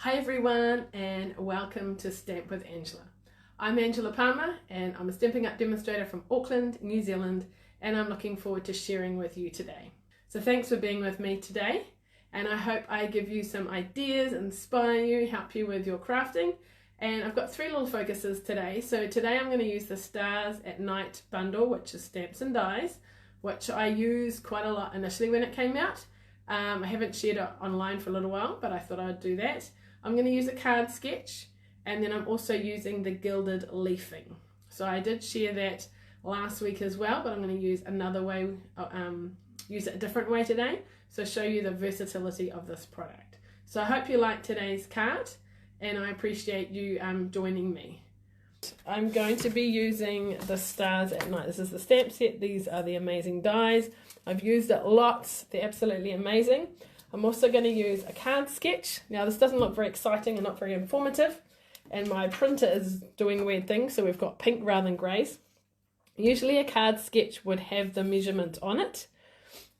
Hi everyone and welcome to Stamp with Angela. I'm Angela Palmer and I'm a Stampin' Up demonstrator from Auckland, New Zealand, and I'm looking forward to sharing with you today. So thanks for being with me today, and I hope I give you some ideas, inspire you, help you with your crafting. And I've got three little focuses today. So today I'm going to use the Stars at Night bundle, which is stamps and dies, which I used quite a lot initially when it came out. I haven't shared it online for a little while, but I thought I'd do that. I'm going to use a card sketch, and then I'm also using the Gilded Leafing. So I did share that last week as well, but I'm going to use another way, use it a different way today, so show you the versatility of this product. So I hope you like today's card, and I appreciate you joining me. I'm going to be using the Stars at Night. This is the stamp set. These are the amazing dies. I've used it lots. They're absolutely amazing. I'm also going to use a card sketch. Now this doesn't look very exciting and not very informative, and my printer is doing weird things, so we've got pink rather than greys. Usually a card sketch would have the measurement on it,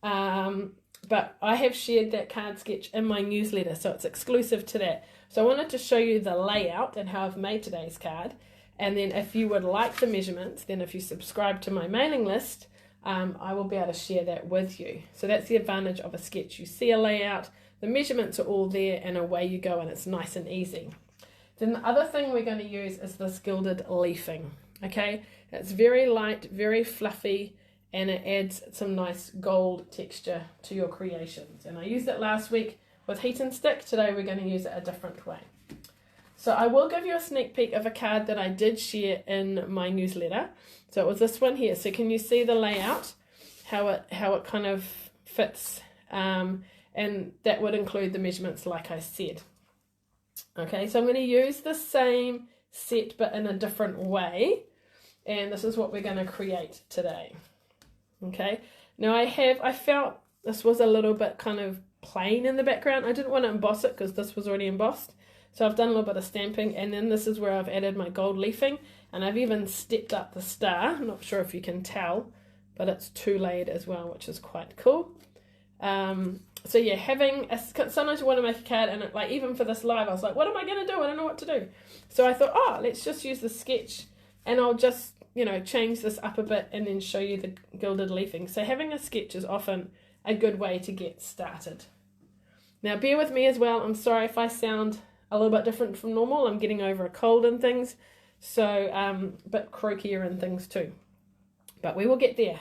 but I have shared that card sketch in my newsletter, so it's exclusive to that. So I wanted to show you the layout and how I've made today's card, and then if you would like the measurements, then if you subscribe to my mailing list, I will be able to share that with you. So that's the advantage of a sketch. You see a layout, the measurements are all there, and away you go, and it's nice and easy. Then the other thing we're going to use is this Gilded Leafing. Okay, it's very light, very fluffy, and it adds some nice gold texture to your creations. And I used it last week with heat and stick. Today we're going to use it a different way. So I will give you a sneak peek of a card that I did share in my newsletter. So it was this one here. So can you see the layout, how it kind of fits, and that would include the measurements like I said. Okay, so I'm going to use the same set but in a different way, and this is what we're going to create today. Okay, now I felt this was a little bit kind of plain in the background. I didn't want to emboss it because this was already embossed. So I've done a little bit of stamping, and then this is where I've added my gold leafing, and I've even stepped up the star. I'm not sure if you can tell, but it's two-layered as well, which is quite cool. So yeah, sometimes you want to make a card, and like even for this live, I was like, what am I going to do? I don't know what to do. So I thought, oh, let's just use the sketch, and I'll just, change this up a bit and then show you the Gilded Leafing. So having a sketch is often a good way to get started. Now bear with me as well. I'm sorry if I sound a little bit different from normal. I'm getting over a cold and things, so a bit croakier and things too. But we will get there.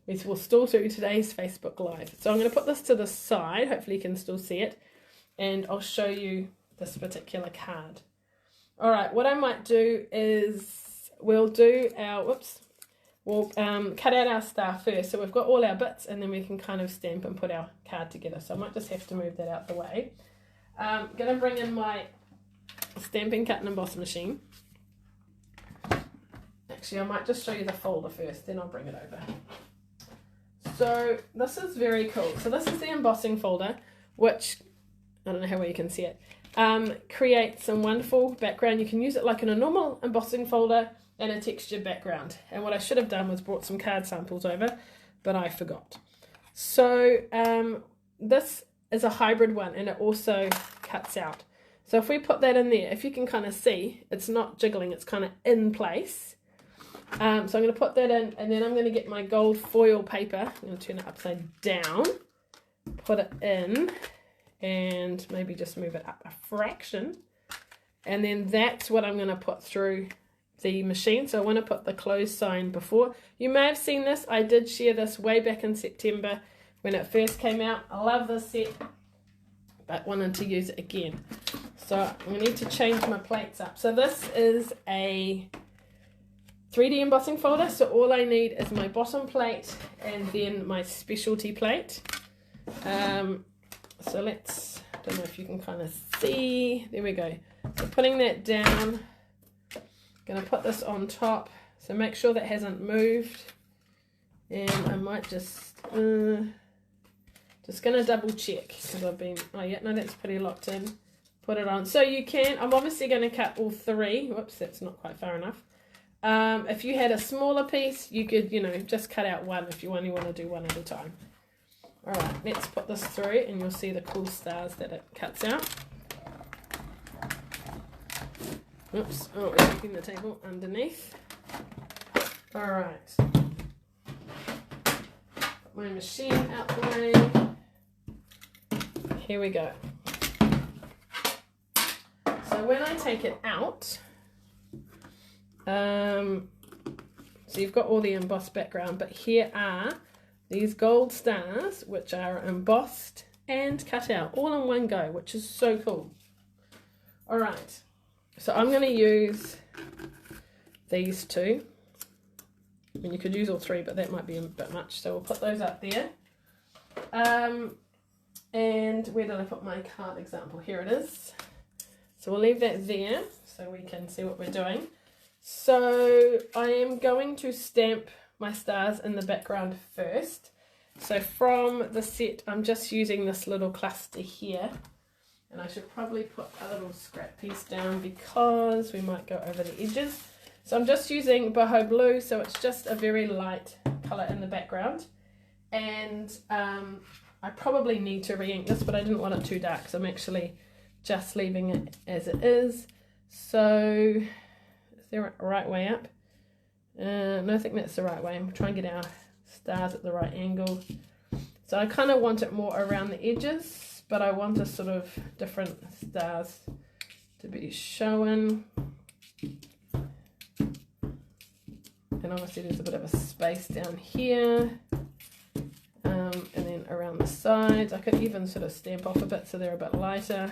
We will still do today's Facebook Live. So I'm going to put this to the side. Hopefully you can still see it. And I'll show you this particular card. All right, what I might do is we'll cut out our star first. So we've got all our bits, and then we can kind of stamp and put our card together. So I might just have to move that out the way. I'm going to bring in my stamping cut and emboss machine. Actually, I might just show you the folder first, then I'll bring it over. So this is very cool. So this is the embossing folder, which, I don't know how well you can see it, creates some wonderful background. You can use it like in a normal embossing folder and a textured background. And what I should have done was brought some card samples over, but I forgot. So this is a hybrid one, and it also cuts out. So if we put that in there, if you can kind of see, it's not jiggling, it's kind of in place. So I'm going to put that in, and then I'm going to get my gold foil paper. I'm going to turn it upside down, put it in, and maybe just move it up a fraction. And then that's what I'm going to put through the machine. So I want to put the close sign before. You may have seen this. I did share this way back in September when it first came out. I love this set, but wanted to use it again. So I'm going to need to change my plates up. So this is a 3D embossing folder. So all I need is my bottom plate and then my specialty plate. So let's, I don't know if you can kind of see. There we go. So putting that down, going to put this on top. So make sure that hasn't moved. And I might just going to double check because I've been, oh yeah, no, that's pretty locked in. Put it on. So you can, I'm obviously going to cut all three. Whoops, that's not quite far enough. If you had a smaller piece, you could, just cut out one if you only want to do one at a time. All right, let's put this through and you'll see the cool stars that it cuts out. Oops, oh, we're keeping the table underneath. Alright. Put my machine out the way. Here we go. So when I take it out, so you've got all the embossed background, but here are these gold stars, which are embossed and cut out all in one go, which is so cool. All right, so I'm going to use these two. I mean, you could use all three, but that might be a bit much, so we'll put those up there. And where did I put my card example? Here it is. So we'll leave that there so we can see what we're doing. So I am going to stamp my stars in the background first. So from the set, I'm just using this little cluster here. And I should probably put a little scrap piece down because we might go over the edges. So I'm just using boho blue, so it's just a very light colour in the background. And I probably need to re-ink this, but I didn't want it too dark, so I'm actually just leaving it as it is. So is there a right way up? No, I think that's the right way. I'm trying to get our stars at the right angle. So I kind of want it more around the edges, but I want a sort of different stars to be shown. And obviously there's a bit of a space down here. And then around the sides, I could even sort of stamp off a bit so they're a bit lighter.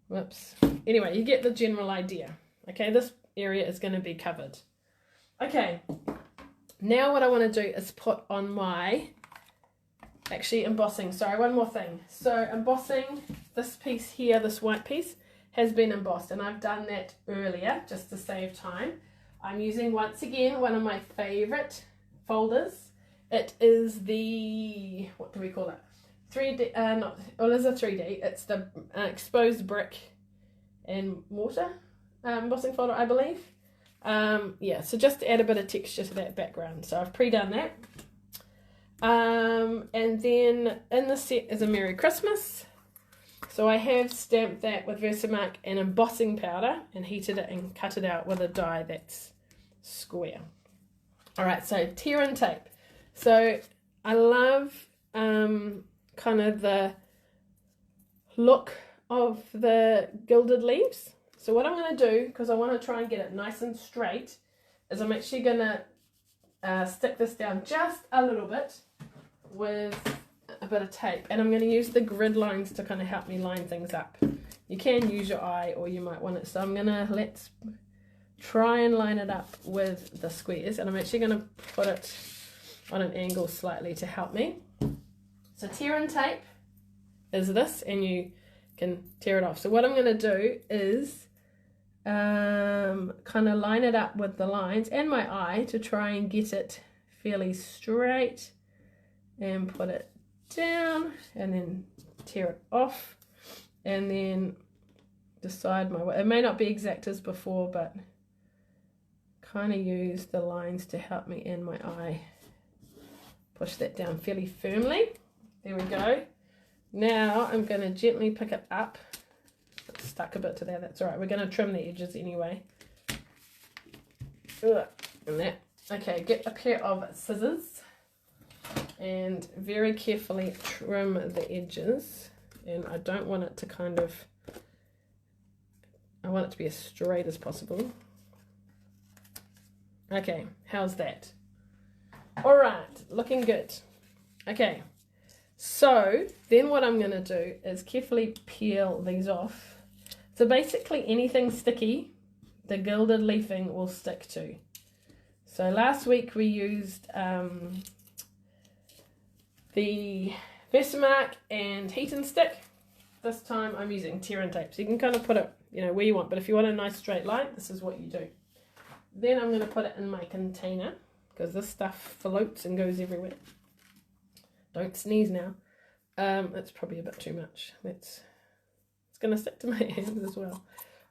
Whoops. Anyway, you get the general idea. Okay, this area is going to be covered. Okay, now what I want to do is put on my, actually embossing, sorry, one more thing. So embossing, this piece here, this white piece, has been embossed, and I've done that earlier just to save time. I'm using, once again, one of my favourite folders. It is the, what do we call it? 3D, it is a 3D. It's the exposed brick and mortar embossing folder, I believe. Yeah, so just to add a bit of texture to that background. So I've pre-done that. And then in the set is a Merry Christmas. So I have stamped that with Versamark and embossing powder and heated it and cut it out with a die that's square. All right, so tear and tape. So I love kind of the look of the gilded leaves. So what I'm going to do, because I want to try and get it nice and straight, is I'm actually going to stick this down just a little bit with a bit of tape, and I'm going to use the grid lines to kind of help me line things up. You can use your eye, or you might want it. So I'm going to, let's try and line it up with the squares, and I'm actually going to put it on an angle slightly to help me. So tear and tape is this, and you can tear it off. So what I'm going to do is kind of line it up with the lines and my eye to try and get it fairly straight, and put it down and then tear it off, and then decide my way. It may not be exact as before, but kind of use the lines to help me in my eye. Push that down fairly firmly. There we go. Now I'm going to gently pick it up. It's stuck a bit to there, that's all right. We're going to trim the edges anyway. And that. Okay, get a pair of scissors and very carefully trim the edges. And I don't want it to kind of, I want it to be as straight as possible. Okay, how's that? All right, looking good. Okay, so then what I'm going to do is carefully peel these off. So basically anything sticky, the gilded leafing will stick to. So last week we used the Versamark and heat and stick. This time I'm using tear and tape. So you can kind of put it, you know, where you want, but if you want a nice straight line, this is what you do. Then I'm going to put it in my container, because this stuff floats and goes everywhere. Don't sneeze now. It's probably a bit too much. It's going to stick to my hands as well.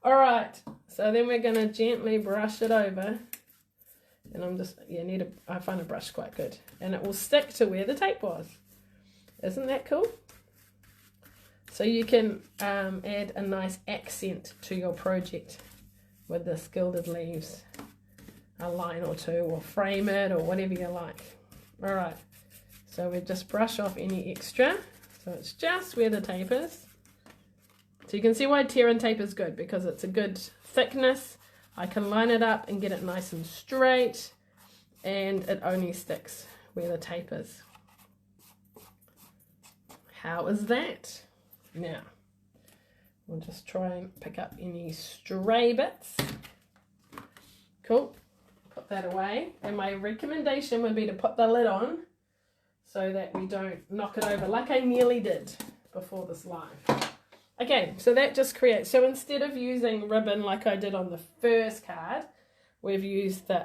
All right, so then we're going to gently brush it over. And I'm just, yeah, I find a brush quite good. And it will stick to where the tape was. Isn't that cool? So you can add a nice accent to your project with this Gilded Leaves, a line or two, or frame it, or whatever you like. All right, so we just brush off any extra, so it's just where the tape is. So you can see why tear and tape is good, because it's a good thickness. I can line it up and get it nice and straight, and it only sticks where the tape is. How is that? Now, we'll just try and pick up any stray bits. Cool. Put that away. And my recommendation would be to put the lid on so that we don't knock it over like I nearly did before this live. Okay, so that just creates, so instead of using ribbon like I did on the first card, we've used the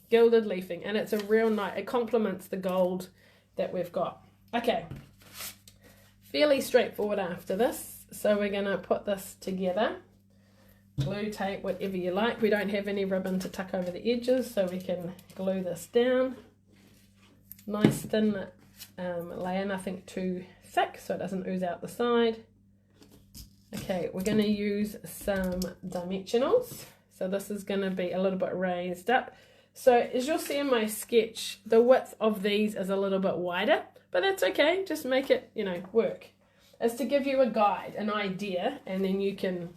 Gilded Leafing, and it's a real nice, it complements the gold that we've got. Okay, fairly straightforward after this. So we're going to put this together. Glue tape, whatever you like. We don't have any ribbon to tuck over the edges, so we can glue this down. Nice thin layer, nothing too thick so it doesn't ooze out the side. Okay, we're going to use some dimensionals. So this is going to be a little bit raised up. So as you'll see in my sketch, the width of these is a little bit wider, but that's okay. Just make it, you know, work. It's to give you a guide, an idea, and then you can,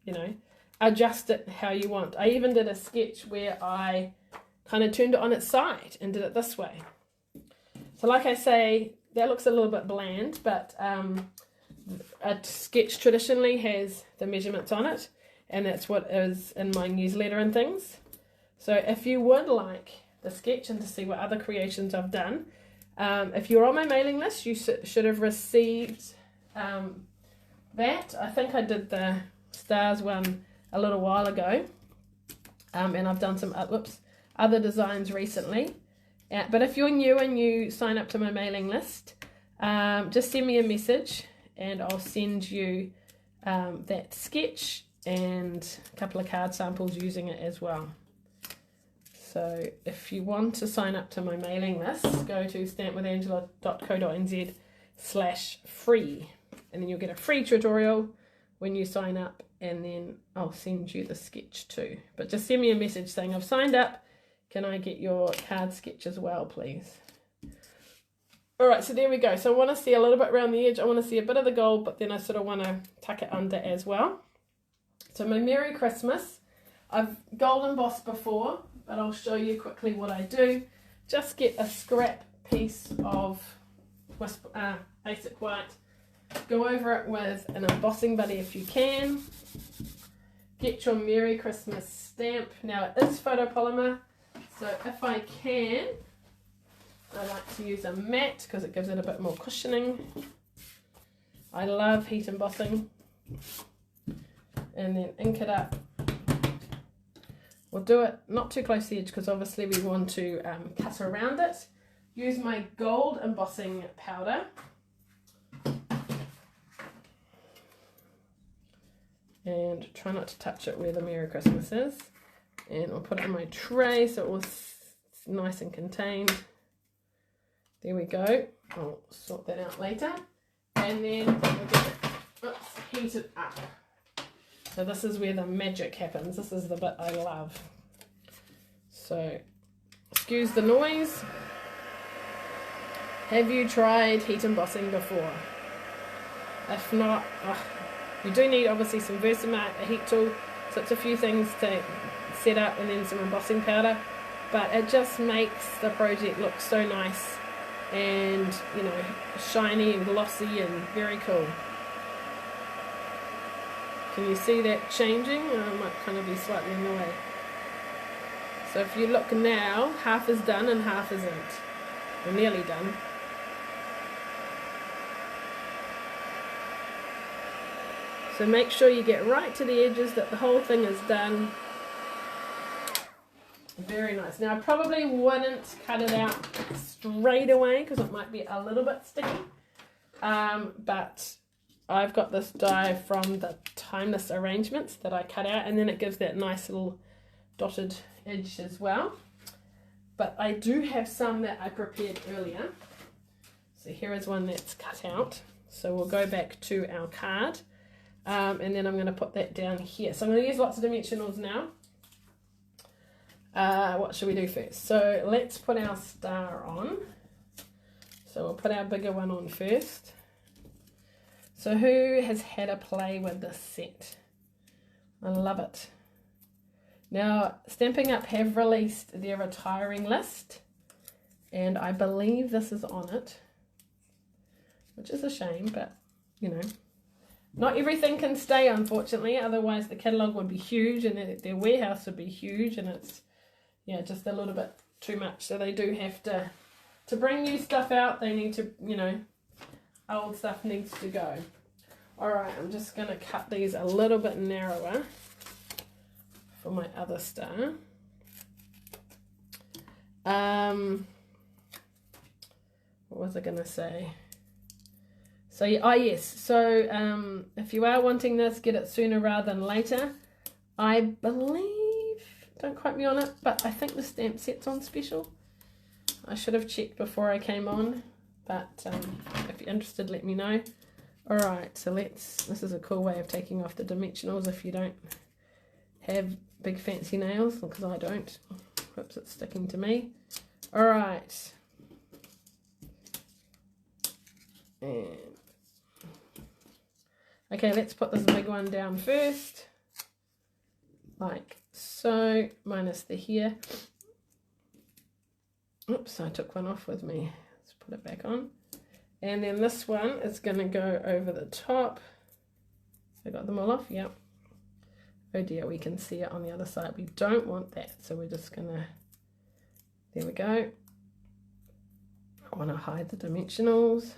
you know, adjust it how you want. I even did a sketch where I kind of turned it on its side and did it this way. So like I say, that looks a little bit bland, but a sketch traditionally has the measurements on it, and that's what is in my newsletter and things. So if you would like the sketch and to see what other creations I've done, if you're on my mailing list, you should have received that. I think I did the stars one a little while ago, and I've done some other designs recently. But if you're new and you sign up to my mailing list, just send me a message and I'll send you that sketch and a couple of card samples using it as well. So if you want to sign up to my mailing list, go to stampwithangela.co.nz/free, and then you'll get a free tutorial when you sign up, and then I'll send you the sketch too. But just send me a message saying I've signed up. Can I get your card sketch as well, please? All right, so there we go. So I want to see a little bit around the edge. I want to see a bit of the gold, but then I sort of want to tuck it under as well. So my Merry Christmas, I've gold embossed before, but I'll show you quickly what I do. Just get a scrap piece of basic white. Go over it with an embossing buddy if you can. Get your Merry Christmas stamp. Now it is photopolymer, so if I can, I like to use a matte because it gives it a bit more cushioning. I love heat embossing. And then ink it up. We'll do it not too close to the edge because obviously we want to cut around it. Use my gold embossing powder. And try not to touch it where the Merry Christmas is. And I'll put it in my tray so it was nice and contained. There we go. I'll sort that out later. And then we'll get it heated up. So this is where the magic happens. This is the bit I love. So, excuse the noise. Have you tried heat embossing before? If not, you do need obviously some Versamark, a heat tool, so it's a few things to set up, and then some embossing powder. But it just makes the project look so nice and, you know, shiny and glossy and very cool. Can you see that changing? I might kind of be slightly in the way. So if you look now, half is done and half isn't. We're nearly done. So make sure you get right to the edges, that the whole thing is done. Very nice. Now I probably wouldn't cut it out straight away because it might be a little bit sticky. But I've got this die from the Timeless Arrangements that I cut out, and then it gives that nice little dotted edge as well. But I do have some that I prepared earlier. So here is one that's cut out. So we'll go back to our card. And then I'm going to put that down here. So I'm going to use lots of dimensionals now. What should we do first? So let's put our star on. So we'll put our bigger one on first. So who has had a play with this set? I love it. Now, Stampin' Up! Have released their retiring list, and I believe this is on it, which is a shame, but, you know, not everything can stay, unfortunately, otherwise the catalogue would be huge, and their warehouse would be huge, and it's, yeah, just a little bit too much, so they do have to bring new stuff out, they need to, you know, old stuff needs to go. Alright, I'm just going to cut these a little bit narrower for my other star. What was I going to say? So, yes, so if you are wanting this, get it sooner rather than later. I believe, don't quote me on it, but I think the stamp set's on special. I should have checked before I came on, but if you're interested, let me know. Alright, so this is a cool way of taking off the dimensionals if you don't have big fancy nails, because I don't. Whoops, it's sticking to me. Alright. And okay, let's put this big one down first. Like so, minus the here. Oops, I took one off with me. Let's put it back on. And then this one is going to go over the top. I got them all off, yep. Oh dear, we can see it on the other side. We don't want that, so we're just going to, there we go. I want to hide the dimensionals.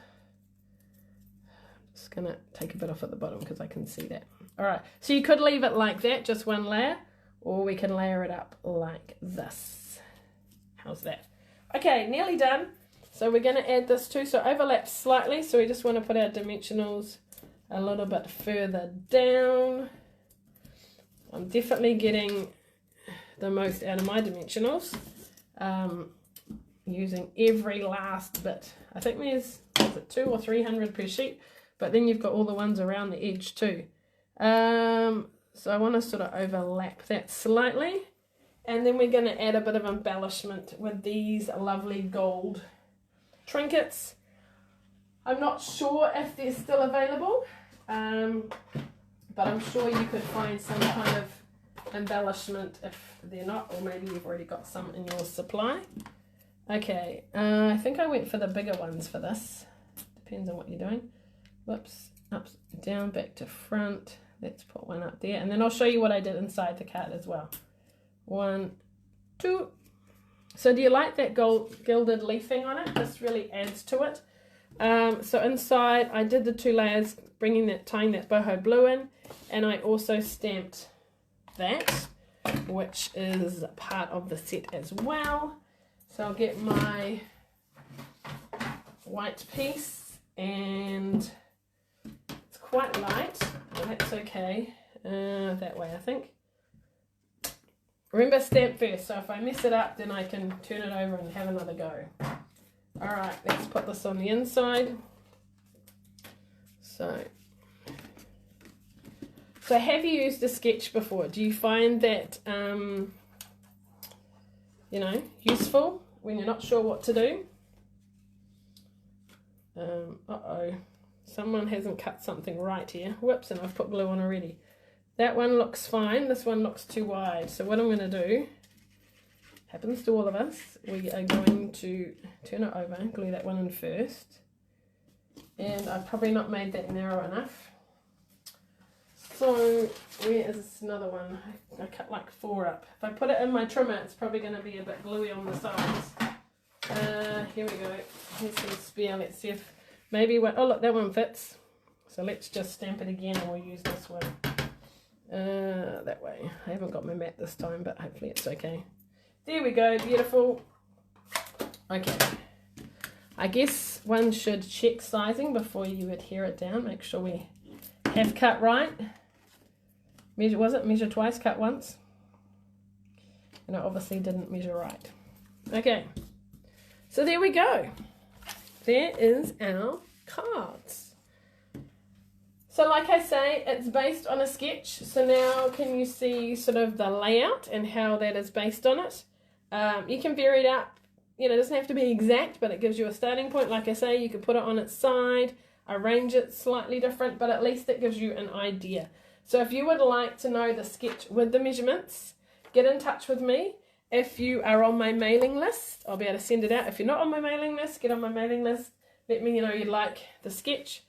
I'm just going to take a bit off at the bottom because I can see that. Alright, so you could leave it like that, just one layer, or we can layer it up like this. How's that? Okay, nearly done. So we're going to add this too, so overlaps slightly, so we just want to put our dimensionals a little bit further down. I'm definitely getting the most out of my dimensionals, using every last bit. I think there's, is it 200 or 300 per sheet, but then you've got all the ones around the edge too. So I want to sort of overlap that slightly, and then we're going to add a bit of embellishment with these lovely gold trinkets. I'm not sure if they're still available, but I'm sure you could find some kind of embellishment if they're not, or maybe you've already got some in your supply. Okay, I think I went for the bigger ones for this. Depends on what you're doing. Whoops, up, down, back to front. Let's put one up there, and then I'll show you what I did inside the card as well. 1, 2. So do you like that gilded leafing on it? This really adds to it. So inside I did the 2 layers, tying that boho blue in, and I also stamped that, which is part of the set as well. So I'll get my white piece, and it's quite light, but that's okay. That way I think. Remember, stamp first, so if I mess it up, then I can turn it over and have another go. Alright, let's put this on the inside. So have you used a sketch before? Do you find that, you know, useful when you're not sure what to do? Uh-oh, someone hasn't cut something right here. Whoops, and I've put glue on already. That one looks fine, this one looks too wide. So what I'm going to do, happens to all of us, we are going to turn it over, glue that one in first. And I've probably not made that narrow enough. So where is another one? I cut like 4 up. If I put it in my trimmer, it's probably going to be a bit gluey on the sides. Here we go. Here's some spare. Let's see if maybe one, oh look, that one fits. So let's just stamp it again and we'll use this one. That way. I haven't got my mat this time, but hopefully it's okay. There we go, beautiful. Okay. I guess one should check sizing before you adhere it down. Make sure we have cut right. Measure, was it? Measure twice, cut once. And I obviously didn't measure right. Okay. So there we go. There is our cards. So like I say, it's based on a sketch. So now can you see sort of the layout and how that is based on it? You can vary it out. You know, it doesn't have to be exact, but it gives you a starting point. Like I say, you could put it on its side, arrange it slightly different, but at least it gives you an idea. So if you would like to know the sketch with the measurements, get in touch with me. If you are on my mailing list, I'll be able to send it out. If you're not on my mailing list, get on my mailing list. Let me know you like the sketch,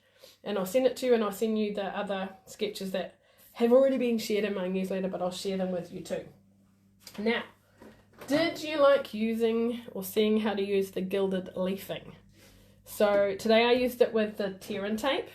and I'll send it to you, and I'll send you the other sketches that have already been shared in my newsletter, but I'll share them with you too. Now, did you like using or seeing how to use the Gilded Leafing? So today I used it with the Tear Tape.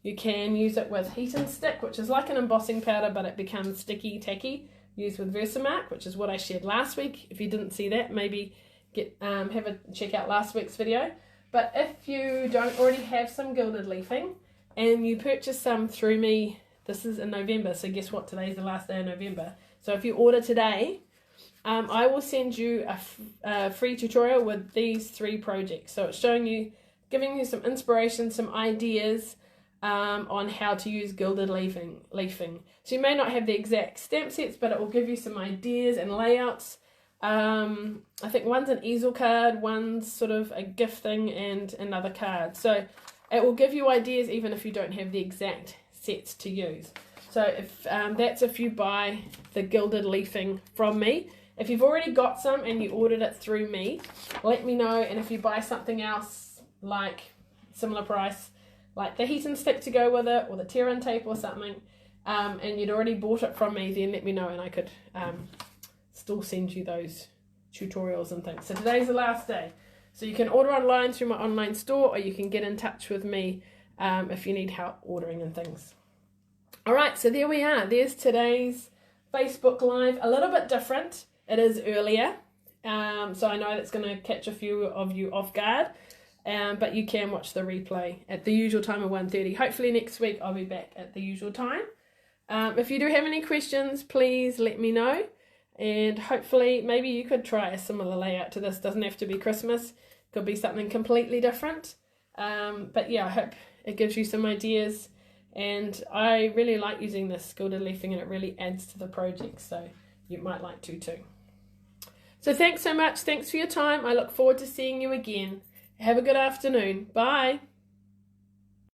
You can use it with Heat and Stick, which is like an embossing powder, but it becomes sticky tacky. Use with Versamark, which is what I shared last week. If you didn't see that, maybe check out last week's video. But if you don't already have some Gilded Leafing and you purchase some through me, this is in November, so guess what? Today's the last day of November. So if you order today, I will send you a free tutorial with these 3 projects. So it's showing you, giving you some inspiration, some ideas on how to use Gilded Leafing. So you may not have the exact stamp sets, but it will give you some ideas and layouts. I think one's an easel card, one's sort of a gift thing, and another card. So it will give you ideas even if you don't have the exact sets to use. So if that's if you buy the Gilded Leafing from me. If you've already got some and you ordered it through me, let me know. And if you buy something else like similar price, like the Heat and Stick to go with it, or the Tear Tape or something, and you'd already bought it from me, then let me know and I could still send you those tutorials and things. So today's the last day. So you can order online through my online store, or you can get in touch with me if you need help ordering and things. All right, so there we are. There's today's Facebook Live. A little bit different. It is earlier, so I know that's going to catch a few of you off guard, but you can watch the replay at the usual time of 1:30. Hopefully next week I'll be back at the usual time. If you do have any questions, please let me know, and hopefully maybe you could try a similar layout to this. Doesn't have to be Christmas, could be something completely different, but yeah, I hope it gives you some ideas, and I really like using this Gilded Leafing, and it really adds to the project, so you might like to too. So thanks so much. Thanks for your time. I look forward to seeing you again. Have a good afternoon. Bye.